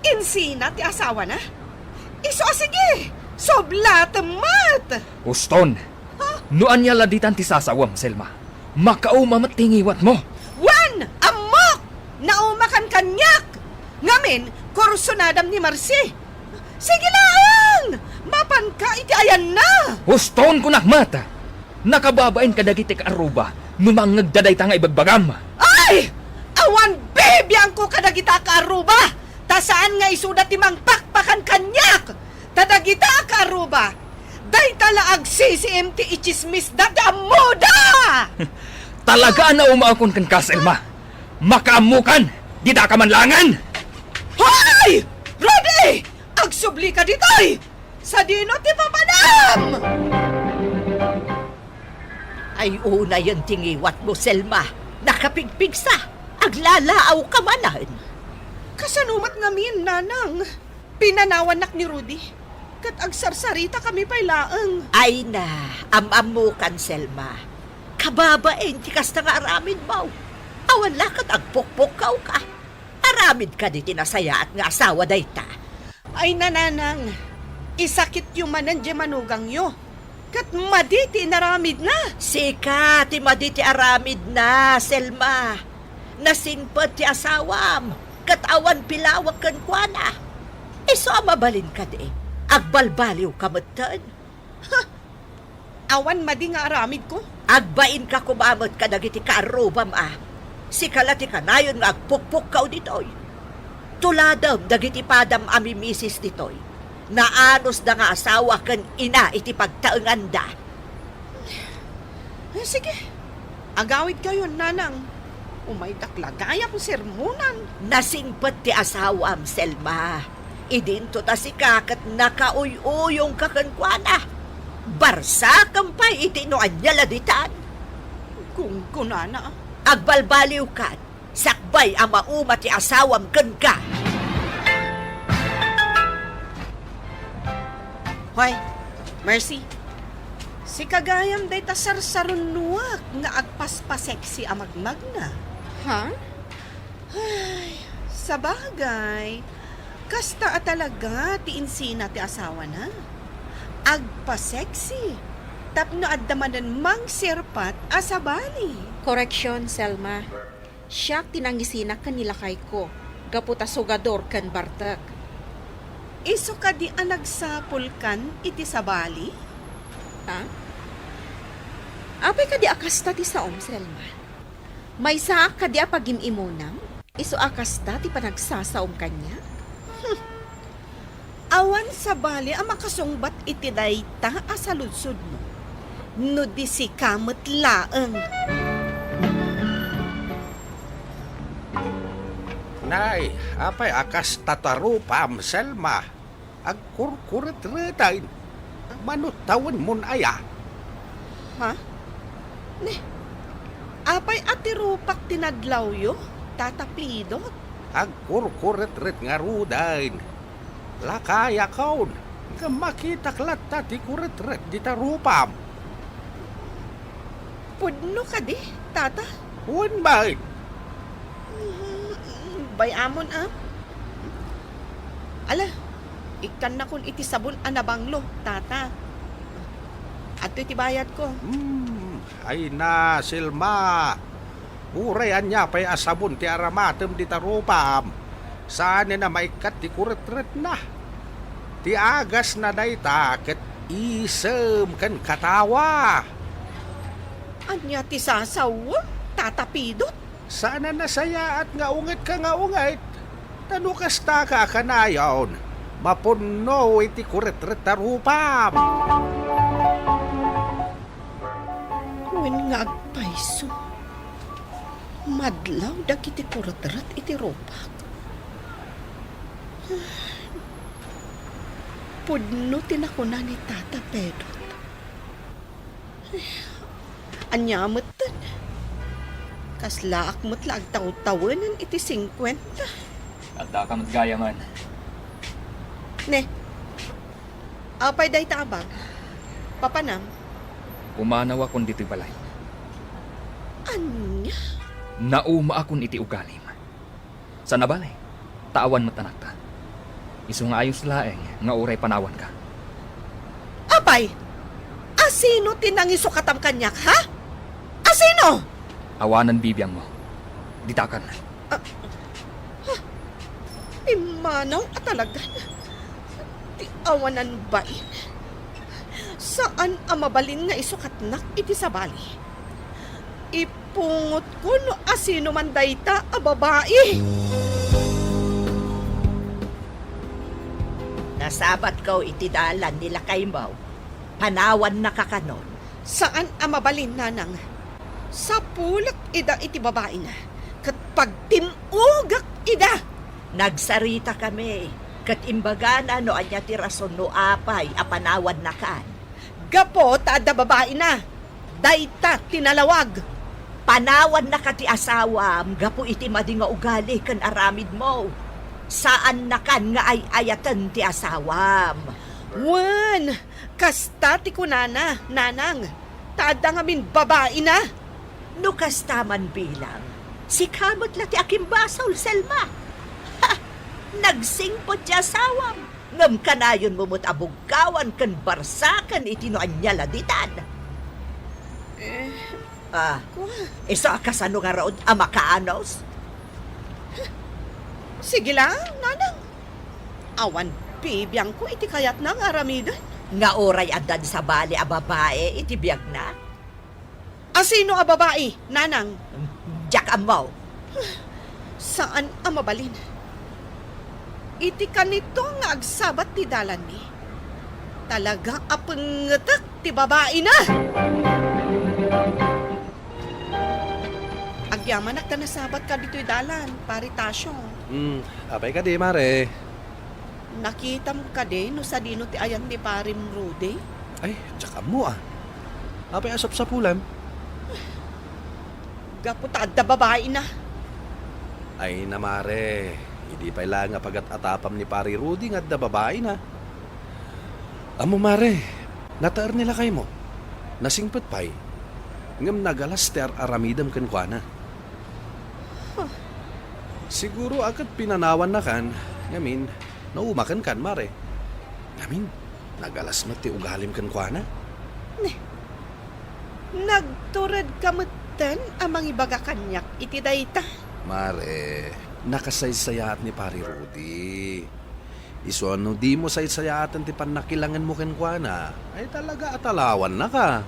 insina ti asawa na. Iso sige, soblat mat. Huston! Noan niya laditan ti sasawam, Selma. Makaumamat tingiwat mo. Wan! Amok! Naumakan kanyak! Ngamin, kursunadam ni Mercy. Sige lang! Mapan ka, iti ayan na! Huston ko nakmata! Nakababain ka dagiti ka aruba, numangag daday ta nga ibagbagam. Ay! Awan bebiyang ko kadagita ka aruba! Ta saan nga isuda ti mangpakpakan kanyak! Tadagita ka aruba! Day tala agsisim ti ichismis dadamuda! Talaga na umaakon kan ka, Selma. Makaamukan! Di da ka manlangan! Hoy! Rodi! Agsubli ka ditoy! Sa dino ti papadam! Ay una yung tingiwat mo, Selma. Nakapigpigsa. Aglalaaw ka manan. Kasanumat ngamin, nanang. Pinanawanak ni Rudy. Kat agsarsarita kami pa'y laeng. Ay na, amamukan, Selma. Kababain, tikas na nga aramid mo. Awan lakat agpukpukaw ka. Aramid ka di tinasaya at nga asawa dayta. Ay nananang, Isakit yung manan di manugang yo. Kat maditi naramid na. Sika, ti maditi aramid na, Selma. Nasingpot ti asawam. Katawan pilawak kan kuana. Iso mabalin ka di. Agbalbaliw ka matan. Awan madi nga aramid ko. Agbain ka kumamot ka dagiti kaarubam Sikala ti kanayon nga agpukpuk ka ditoy. Tuladam dagiti padam ami misis ditoy. Naanos da nga asawa kan ina iti pagtaengan da. Sige, agawid kayo, nanang. Umay daklagaya ko sermonan. Nasingpot ti asawam, Selma. Idinto ta si kakat nakauyuyong kakankwana. Barsa kampay iti no anyala ditan. Kung kunana. Agbalbaliw ka. Sakbay ang mauma ti asawam kan ka. Hoy, Mercy. Si kagayam day ta sarsarunuak nga agpaspaseksi amagmag na. Ha? Sa bagay, kasta talaga ti insina ti asawa na. Agpaseksi. Tapno addamanan mang sirpat asabali. Correction, Selma. Siya tinangisina kanilakay ko. Gaputa sugador kan Bartak. Iso ka di anagsapol kan iti sabali? Ha? Apay ka di akasta ti saom, Selma. May saak ka di apagimimunam? Iso akasta ti panagsasaom kanya? Awan sabali ang makasungbat iti dayta asaludsod mo. No di si kamot laeng. Nay, apay akas tatarupam, Selma. Agkurkurit-ritain. Manutawan mun aya. Ha? Ne, apay atirupak tinadlaw yo? Tatapidot? Agkurkurit-rit nga rudain. Lakaya kaun. Nga makita klat ti kurit-rit di tarupam. Pudno ka di, tata? Huwag ba? Bayamon Ala, ikan na kun iti sabon anabanglo, tata. At iti bayad ko. Ay na, Selma. Urayan niya pa'y asabon ti aramatem di tarupam. Saan na maikat ti kuret-ret na. Ti agas na dayta ket isem kan katawa. Anya ti sasawa, tatapidot. Sana nasaya at nga unget ka nga unget. Tano kasta ka kanayon. Mapuno iti kuret-ret tarupam. When nga agpaiso, madlaw dagiti kurat-rat iti ropak. Pudno tinakuna ni Tata Pedro. Anyamot tan. Kaslaak mo't lagtaw-tawanan iti 50. At da ka matgaya man. Ne, apay day tabag. Papanam, Umanaw akon dito'y balay. anya? Nauma akon iti ugalim. Sa nabalay, taawan matanakta. Iso nga ayos laeng nga uray panawan ka. Apay, asino tinangiso katam kanyak, ha? Asino? Awanan bibiyang mo. Ditakan. Imanaw at talagan. Ti awanan bain. Saan ang mabalin nga isukatnak iti sabali? Ipungot ko no asino man dayta a babae. Nasabat ko iti dalan nila kay Mau. Panawan na kakanon. Saan ang mabalin, nanang? Sa pulak ida iti babae na. Kat pagtimugak ida. Nagsarita kami. Kat imbagana no anya ti rason no apay apanawan na kan. Gapo taada babae na. Dayta tinalawag. Panawan na ka ti asawam. Gapo iti madi nga ugali kan aramid mo. Saan na kan nga ay ayatan ti asawam. Wan, kasta ti kunana, nanang. Taada nga min babae na. No kastaman bilang. Si kamot la ti aking basol, Selma. Ha! Nagsingpot ti asawam. Ngam kanayon mo mo't abugawan kan barsakan itinoanyala ditan. Isa ka sa nga raod amakaanos? Sige lang, nanang. Awan, bibiyang ko iti kayat nang aramidan. Nga oray adan sa bali a babae itibiyag na? Sino a babae, nanang? Jack amaw. Saan ang mabalin? Iti kanito nga agsabat ti dalan ni. Talagang apangatak ti babae na! Agyaman na nasabat ka dito'y dalan, paritasyo. Abay ka di, Mare. Nakita mo ka din no sa dino ti ayan ni Parim Rudy? Ay, tsaka mo Abay asap sa pulan. Gaputad da babae na. Ay na, Mare. Hindi pa ilang nga pagat atapam ni Pari Rudy nga da babae na. Amo, Mare, nataar nila kay mo. Nasingpet pa'y. Ngam nagalas ter aramidam kan kwa na. Siguro agad pinanawan na kan. Ngamin, naumakan kan, Mare. Ngamin, nagalas mati ugalim kan kwa na. Nagturad kamutan amang ibaga kanyak iti dayta. Mare, nakasaysayaat ni Pari Rudy. Iso ano di mo saysayatan ti panakilangan mo ken kwa na, ay talaga atalawan na ka.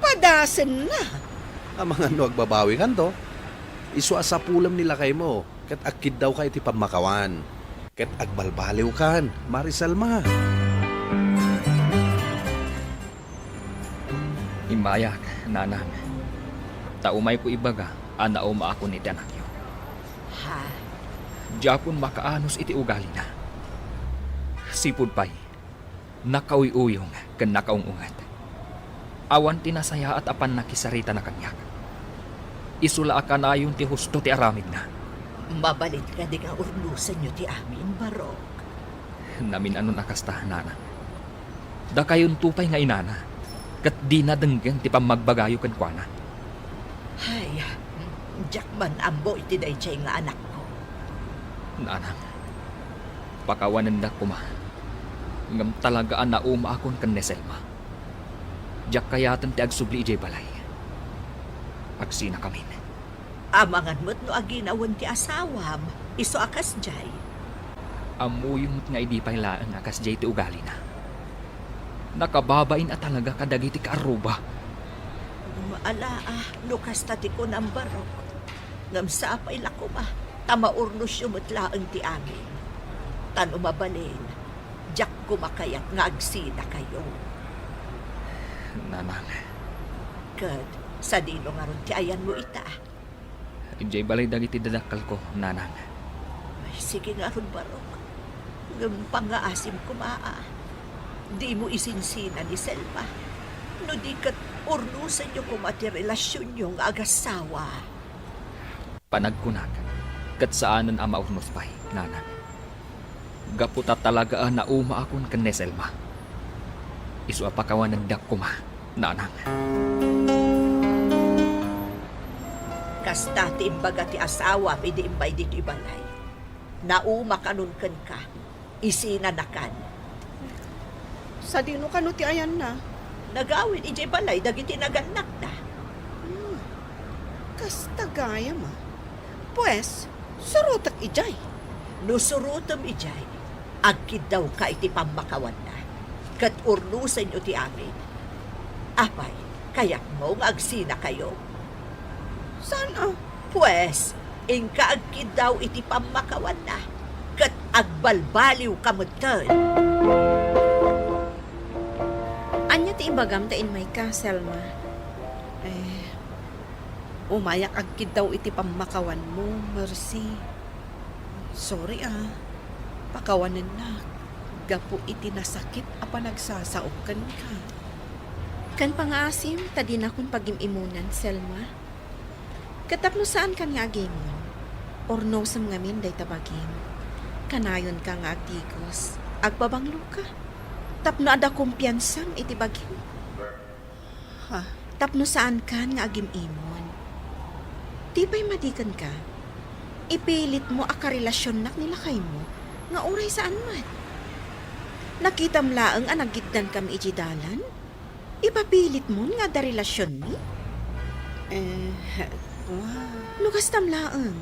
Padasen na. Ang mga agbabawi kan to. Iso asapulam nila kay mo, kat akid daw kay ti pamakawan. Kat agbalbaliw kan, Marisalma. Imayak, nanang. Taumay ko ibaga, anauma ako ni Danakyo. Ha? Japon makaanos iti ugali na. Sipod pa'y, nakauy-uyong kan nakaungungat. Awan tinasaya at apan nakisarita na kanyak. Isula ka na yung ti husto ti aramid na. Mabalit ka di ka urnusan nyo ti amin, Barok. Namin ano nakasta, nanang. Da kayon tupay nga inana, kat di na denggan ti pamagbagayo kan kwa na. Hay, Jackman ambo iti dayjay nga anak ko. Nanang, pakawanan na kuma. Ngam talaga na uma akon kan Neselma. Diyak kayatan ti agsubli ijay balay. Agsina kamin. Amangan mo't no aginawan ti asawam, iso akas jay. Amuyong nga idi pa'y laan akas jay ti ugali na. Nakababain at talaga kadagiti kaaruba. Lukas tati ko ng Barok. Ngam sa apay lako ba, tamaurnos yung mutlaang ti amin. Tan umabalin, Jack kumakayat nga agsina kayo. Nanang, Kad, sa dino nga ron ti ayan mo ita. ijay balay dagiti dadakal ko, nanang. Ay, sige nga ron, Barok. Ngam pangaasim kumaa. Di mo isinsina ni Selma. No di kat urnusan nyo kumati relasyon yung agasawa. Panagkunag, kat saanan ang maurnos pa'y, nanang. Gaputa talaga na uma akon kan Neselma. Isu apakawanan dak kuma, nanang. Kasta ti imbaga ti asawa, pidi imbay dito ibalay. Nauma kanunkan ka, isinanakan. Sa dino ka no ti ayan na. Nagawin ijay balay, dagiti naganak na. Kasta gaya ma. Pues, surutak ijay. No surutom ijay, agkid daw ka iti pamakawan na. Kat urnusan nyo ti amin. Apay, kayak mo nga agsina kayo. Saan Pues, ingka agkid daw iti pamakawan na. Kat agbalbaliw kamutan. Anya ti ibagam ta inmay ka, Selma. Umayak agkid daw iti pamakawan mo, Mercy. Sorry pakawanan na. Gapo iti nasakit apa nagsasaokan ka. Kan pangaasim, tadi na kung pag-imimunan, Selma. Katapno saan kan nga agimon? Orno sam ngamin day tabagin. Kanayon ka nga agtigos. Agbabanglo ka. Tapno ada kumpiyansam iti bagin. Ha? Tapno saan kan nga agimimon. Di ba'y madikan ka? Ipilit mo akarelasyon nak nila kay mo Nga oray saan man? Nakitam laeng ang nagitdan kami ijidalan? Ipapilit mo nga da relasyon mi? Lugas tam laeng.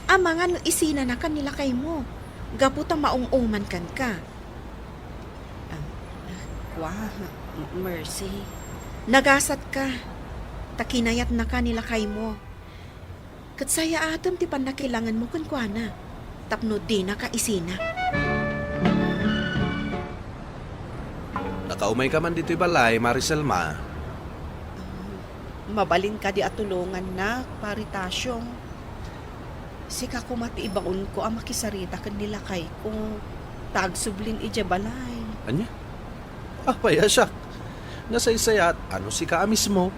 Amangan nga isina na kanila kay mo. Gaputa maung-uman kan ka. Mercy. Nagasat ka. Takinayat na kanila kay mo. Katsaya atom ti panakilangan mo kan kwa na. Tapno di na ka isina. Nakaumay ka man dito'y balay, Mariselma. Mabalin ka di atulungan na, paritasyong. Sika kumati ibaon ko ang makisarita kanila kay ko. Tagsublin ija balay. Anya? Paya siya. Nasaysayat, ano si ka mismo?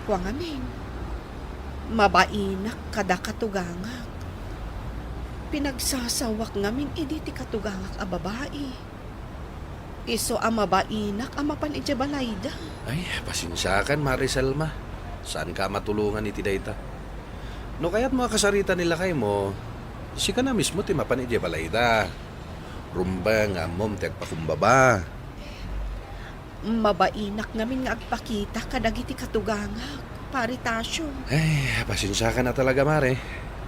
Kuwang amin. Mabainak kada katugangak. Pinagsasawak ngamin iditi katugangak a babae. Iso ang mabainak ang mapan ija balayda. Ay, pasensya kan, Mariselma. Saan ka matulungan iti dayta? No kaya't mga kasarita nila kay mo, si ka na mismo ti mapan iti balayda. Rumba nga mom ti agpakumbaba. Mabainak ngamin nga agpakita kadagiti katugangak. Paritasyon. Ay, pasensya ka na talaga, Mare.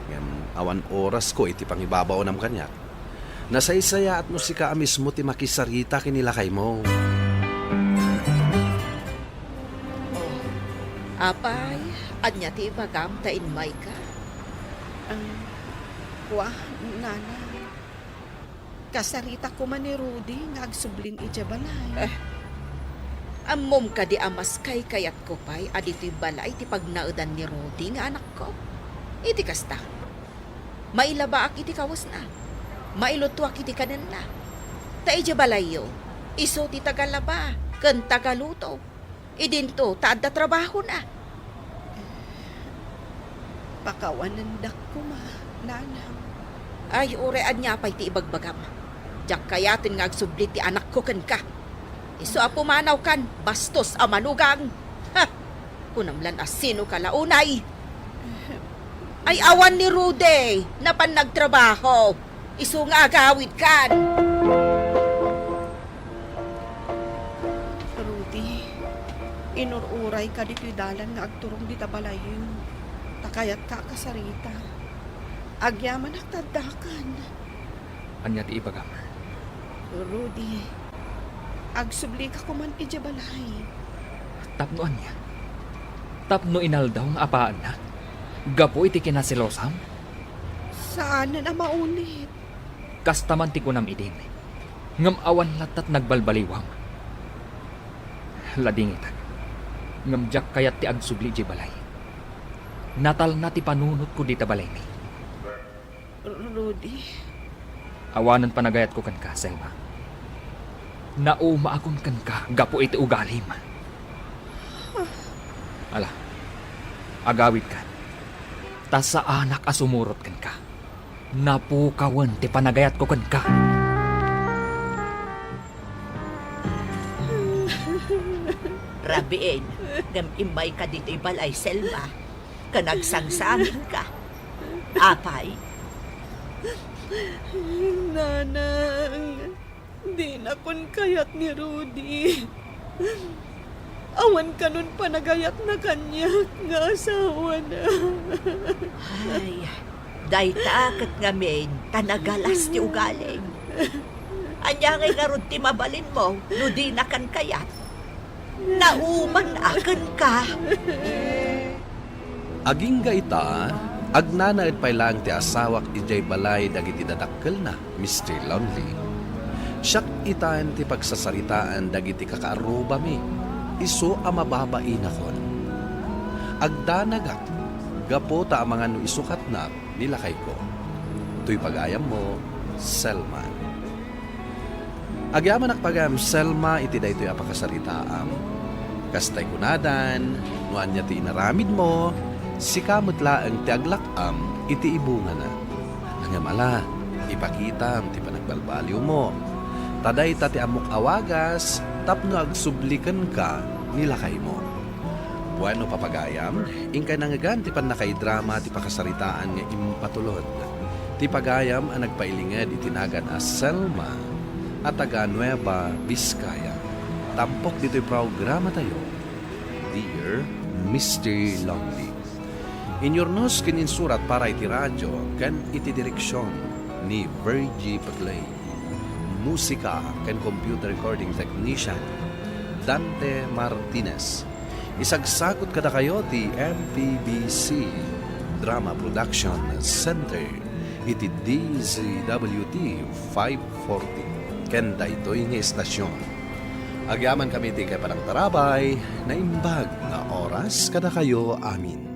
Ngam, awan oras ko iti pangibabaw nam kanya. Nasaysaya at no si ka mismo ti makisarita kinila kay mo. Apay, anya ti bagam ta inmay ka. Wah, nana. Kasarita ko man ni Rudy nga agsublin ija balay. Amom ka di amas kay kayat ko pay, adito'y balay ti pagnaudan ni Rudy nga anak ko. Iti kasta. Mailabaak iti kawas na. Mailutwak iti kanan na. Ta ija balayo, iso ti tagalaba, ken tagaluto. Idinto, taadda trabaho na. Pakawanandak ko ma, nanang. Ay, urean niya pa'y ti ibagbagam. Diyak kayatin nga agsublit ti anak ko ken ka. Iso a pumanaw kan, bastos a manugang. Ha! Kunamlan asino kalaunay. Ay awan ni Rudy, na pan nagtrabaho. Iso nga agawid kan. Rudy, inururay ka dito'y dalan nga agturong di tabalayin. Takayat ka kasarita. Agyaman agtadakan. Anya ti ibagam. Rudy, agsubli ka kuman ija balay. Tapno anya. Tapno inaldaw nga apaan na. Gapo iti kinasilosam. Saan na maunit? Kastaman ti kunam idin. Ngam awan latat nagbalbaliwang. Ladingitan. Ngam jak kayat ti agsubli di balay. Natal na ti panunot ko di tabalay ni. Rudy, Awanan panagayat ko kan ka, Selma. Nauma akon kan ka, gapo iti ugalim. Ala, agawid ka. Ta sa anak asumurot kan ka. Napukawan ti panagayat ko kan ka. Rabiin, ngam imbay ka dito'y balay, Selma. Kanagsangsamin ka. Apay, nanang, di na kun kayat ni Rudy. Awan ka nun panagayat na kanya nga asawa na. ay, dayta kat ngamin, tanagalas ti ugaling. Anya ngay nga ti mabalin mo, no di na kan kayat. Nauman akan ka. Aging gaita, agnanaid pay lang ti asawak ijay balay dagiti dadakkel na, Mr. Lonely. Siyak itaan ti pagsasaritaan dagiti kakaaruba mi, iso a mababai na kon. Agdanagak, gapo ta mga no isukat na nilakay ko. Tuy pagayam mo, Selma. Agyaman akpagam Selma iti daytoy apakasaritaam. Kastay kunadan, nuan niya ti inaramid mo, si kamot laeng ti aglakam, iti ibunga na. Angamala, ipakitam ti panagbalbaliw mo. Taday ti amok awagas, tapno agsublikan ka, nilakay mo. Bueno papagayam, ingkay nangagan ti panakay drama ti pakasaritaan nga impatulod. Ti pagayam ang nagpailinged itinagan as Selma at taga Nueva Vizcaya. Tampok dito'y programa tayo. Dear Mr. Lonely. Inyornos kininsurat para iti radyo ken iti direksyon ni Virgie Paglay. Musika ken computer recording technician Dante Martinez. Isagsagot kada kayo ti MPBC Drama Production Center iti DZWT 540 ken daytoy nga estasyon. Agyaman kami ti kay parang tarabay na imbag na oras kada kayo amin.